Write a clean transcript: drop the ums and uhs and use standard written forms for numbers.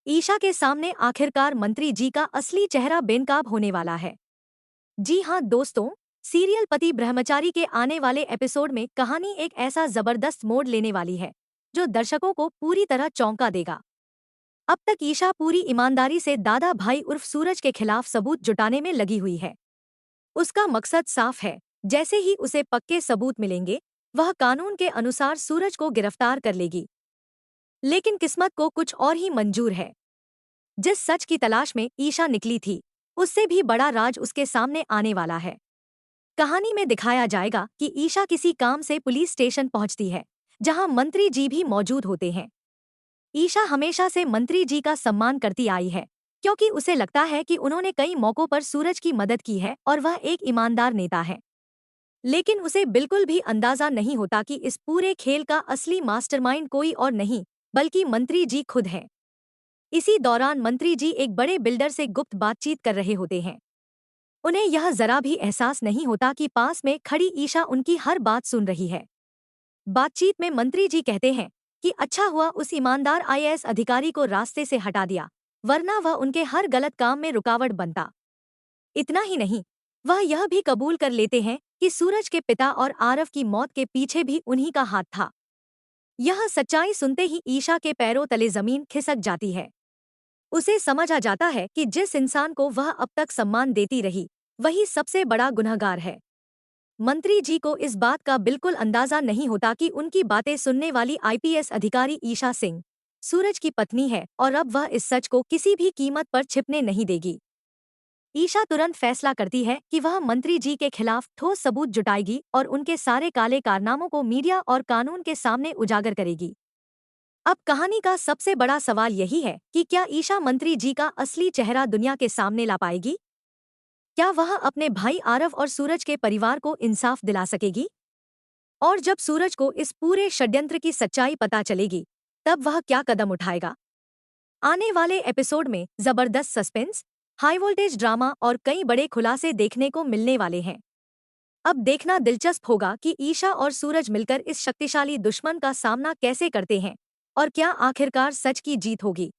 ईशा के सामने आखिरकार मंत्री जी का असली चेहरा बेनकाब होने वाला है। जी हाँ दोस्तों, सीरियल पति ब्रह्मचारी के आने वाले एपिसोड में कहानी एक ऐसा जबरदस्त मोड़ लेने वाली है जो दर्शकों को पूरी तरह चौंका देगा। अब तक ईशा पूरी ईमानदारी से दादा भाई उर्फ सूरज के खिलाफ सबूत जुटाने में लगी हुई है। उसका मकसद साफ है, जैसे ही उसे पक्के सबूत मिलेंगे वह कानून के अनुसार सूरज को गिरफ्तार कर लेगी। लेकिन किस्मत को कुछ और ही मंजूर है। जिस सच की तलाश में ईशा निकली थी, उससे भी बड़ा राज उसके सामने आने वाला है। कहानी में दिखाया जाएगा कि ईशा किसी काम से पुलिस स्टेशन पहुंचती है, जहां मंत्री जी भी मौजूद होते हैं। ईशा हमेशा से मंत्री जी का सम्मान करती आई है, क्योंकि उसे लगता है कि उन्होंने कई मौकों पर सूरज की मदद की है और वह एक ईमानदार नेता है। लेकिन उसे बिल्कुल भी अंदाजा नहीं होता कि इस पूरे खेल का असली मास्टरमाइंड कोई और नहीं, बल्कि मंत्री जी खुद हैं। इसी दौरान मंत्री जी एक बड़े बिल्डर से गुप्त बातचीत कर रहे होते हैं। उन्हें यह जरा भी एहसास नहीं होता कि पास में खड़ी ईशा उनकी हर बात सुन रही है। बातचीत में मंत्री जी कहते हैं कि अच्छा हुआ उस ईमानदार आईएएस अधिकारी को रास्ते से हटा दिया, वरना वह उनके हर गलत काम में रुकावट बनता। इतना ही नहीं, वह यह भी कबूल कर लेते हैं कि सूरज के पिता और आरव की मौत के पीछे भी उन्हीं का हाथ था। यह सच्चाई सुनते ही ईशा के पैरों तले जमीन खिसक जाती है। उसे समझ आ जाता है कि जिस इंसान को वह अब तक सम्मान देती रही, वही सबसे बड़ा गुनहगार है। मंत्री जी को इस बात का बिल्कुल अंदाजा नहीं होता कि उनकी बातें सुनने वाली आईपीएस अधिकारी ईशा सिंह सूरज की पत्नी है और अब वह इस सच को किसी भी कीमत पर छिपने नहीं देगी। ईशा तुरंत फैसला करती है कि वह मंत्री जी के खिलाफ ठोस सबूत जुटाएगी और उनके सारे काले कारनामों को मीडिया और कानून के सामने उजागर करेगी। अब कहानी का सबसे बड़ा सवाल यही है कि क्या ईशा मंत्री जी का असली चेहरा दुनिया के सामने ला पाएगी? क्या वह अपने भाई आरव और सूरज के परिवार को इंसाफ दिला सकेगी? और जब सूरज को इस पूरे षड्यंत्र की सच्चाई पता चलेगी, तब वह क्या कदम उठाएगा? आने वाले एपिसोड में जबरदस्त सस्पेंस, हाई वोल्टेज ड्रामा और कई बड़े खुलासे देखने को मिलने वाले हैं। अब देखना दिलचस्प होगा कि ईशा और सूरज मिलकर इस शक्तिशाली दुश्मन का सामना कैसे करते हैं और क्या आखिरकार सच की जीत होगी।